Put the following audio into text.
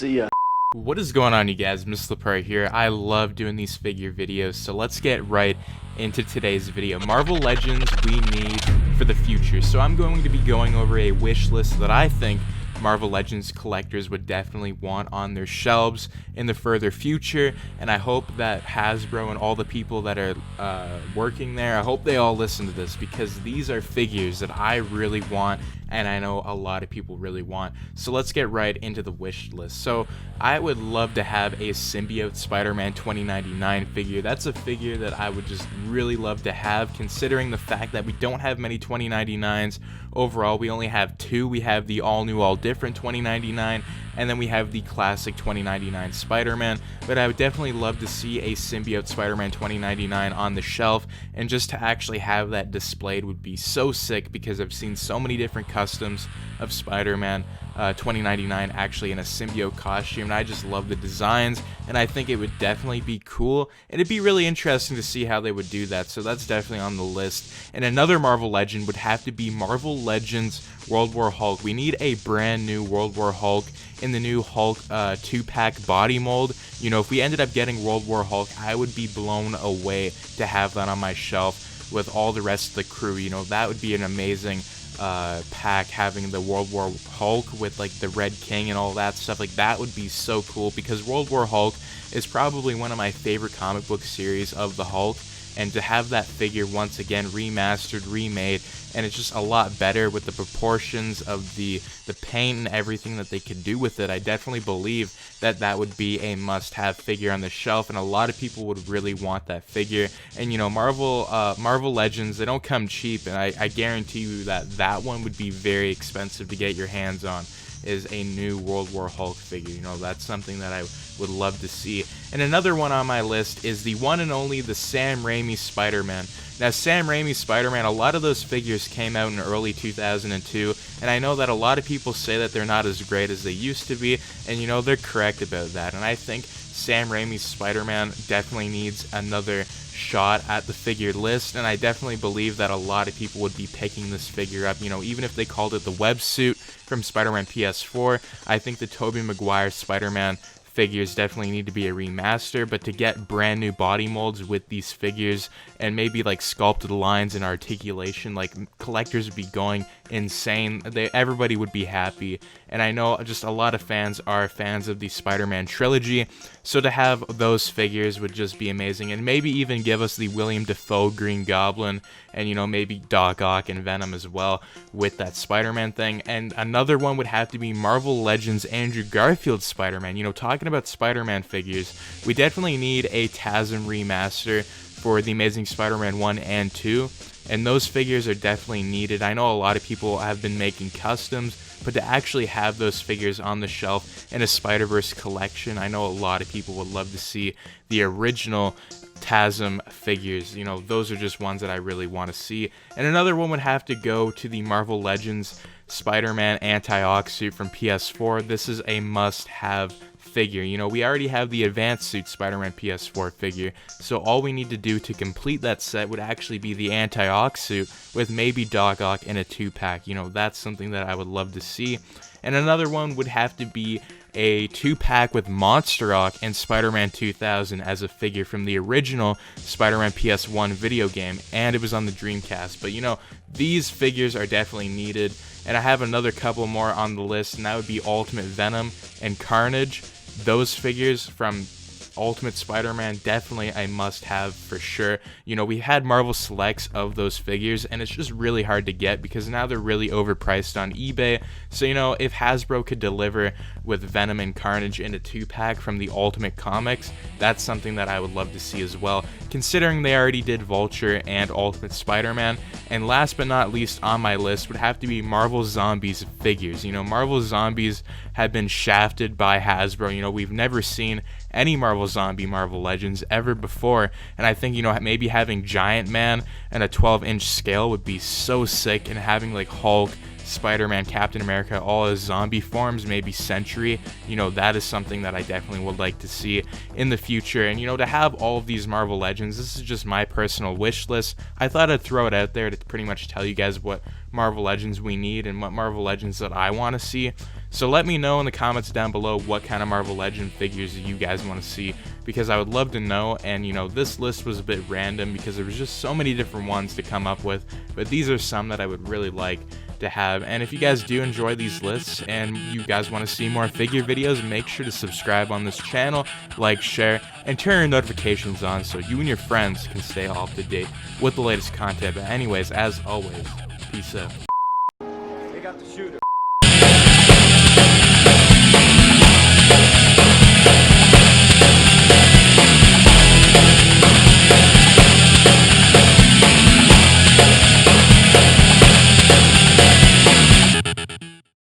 See ya. What is going on, you guys? MissedThePart here. I love doing these figure videos, so let's get right into today's video. Marvel Legends we need for the future. So I'm going to be going over a wish list that I think Marvel Legends collectors would definitely want on their shelves in the further future, and I hope that Hasbro and all the people that are working there, I hope they all listen to this, because these are figures that I really want and I know a lot of people really want. So let's get right into the wish list. So I would love to have a Symbiote Spider-Man 2099 figure. That's a figure that I would just really love to have, considering the fact that we don't have many 2099s overall. We only have two. We have the all new, all different 2099, and then we have the classic 2099 Spider-Man. But I would definitely love to see a Symbiote Spider-Man 2099 on the shelf, and just to actually have that displayed would be so sick, because I've seen so many different customs of Spider-Man 2099 actually in a symbiote costume, and I just love the designs, and I think it would definitely be cool, and it'd be really interesting to see how they would do that. So that's definitely on the list. And another Marvel Legend would have to be Marvel Legends World War Hulk. We need a brand new World War Hulk in the new Hulk 2-pack body mold. You know, if we ended up getting World War Hulk, I would be blown away to have that on my shelf with all the rest of the crew. You know, that would be an amazing pack, having the World War Hulk with like the Red King and all that stuff. Like, that would be so cool, because World War Hulk is probably one of my favorite comic book series of the Hulk, and to have that figure once again remastered, remade, and it's just a lot better with the proportions of the paint and everything that they could do with it, I definitely believe that that would be a must-have figure on the shelf, and a lot of people would really want that figure. And you know, Marvel Legends, they don't come cheap, and I guarantee you that that one would be very expensive to get your hands on, is a new World War Hulk figure. You know, that's something that I would love to see. And another one on my list is the one and only the Sam Raimi Spider-Man. Now, Sam Raimi Spider-Man, a lot of those figures came out in early 2002, and I know that a lot of people say that they're not as great as they used to be, and you know, they're correct about that. And I think Sam Raimi's Spider-Man definitely needs another shot at the figure list, and I definitely believe that a lot of people would be picking this figure up. You know, even if they called it the web suit from Spider-Man PS4, I think the Tobey Maguire Spider-Man figures definitely need to be a remaster. But to get brand new body molds with these figures, and maybe like sculpted lines and articulation, like, collectors would be going insane. Everybody would be happy, and I know just a lot of fans are fans of the Spider-Man trilogy, so to have those figures would just be amazing. And maybe even give us the William Dafoe Green Goblin, and you know, maybe Doc Ock and Venom as well with that Spider-Man thing. And another one would have to be Marvel Legends Andrew Garfield Spider-Man. You know, talking about Spider-Man figures, we definitely need a TASM remaster for the Amazing Spider-Man 1 and 2, and those figures are definitely needed. I know a lot of people have been making customs, but to actually have those figures on the shelf in a Spider-Verse collection, I know a lot of people would love to see the original TASM figures. You know, those are just ones that I really want to see. And another one would have to go to the Marvel Legends Spider-Man Antioxidant from PS4. This is a must-have figure. You know, we already have the Advanced Suit Spider-Man PS4 figure, so all we need to do to complete that set would actually be the Antioxidant with maybe Doc Ock in a 2-pack. You know, that's something that I would love to see. And another one would have to be a 2-pack with Monster Rock and Spider-Man 2000 as a figure from the original Spider-Man PS1 video game, and it was on the Dreamcast. But you know, these figures are definitely needed, and I have another couple more on the list, and that would be Ultimate Venom and Carnage. Those figures from Ultimate Spider-Man, definitely a must-have for sure. You know, we had Marvel Selects of those figures, and it's just really hard to get because now they're really overpriced on eBay. So, you know, if Hasbro could deliver with Venom and Carnage in a 2-pack from the Ultimate Comics, that's something that I would love to see as well, considering they already did Vulture and Ultimate Spider-Man. And last but not least on my list would have to be Marvel Zombies figures. You know, Marvel Zombies have been shafted by Hasbro. You know, we've never seen any Marvel Zombie Marvel Legends ever before, and I think, you know, maybe having Giant Man and a 12-inch scale would be so sick, and having like Hulk, Spider-Man, Captain America, all as zombie forms, maybe Sentry, you know, that is something that I definitely would like to see in the future. And you know, to have all of these Marvel Legends, this is just my personal wish list. I thought I'd throw it out there to pretty much tell you guys what Marvel Legends we need and what Marvel Legends that I want to see. So let me know in the comments down below what kind of Marvel Legend figures you guys want to see, because I would love to know. And you know, this list was a bit random because there was just so many different ones to come up with, but these are some that I would really like to have. And if you guys do enjoy these lists and you guys want to see more figure videos, make sure to subscribe on this channel, like, share, and turn your notifications on so you and your friends can stay all up to date with the latest content. But anyways, as always, peace out.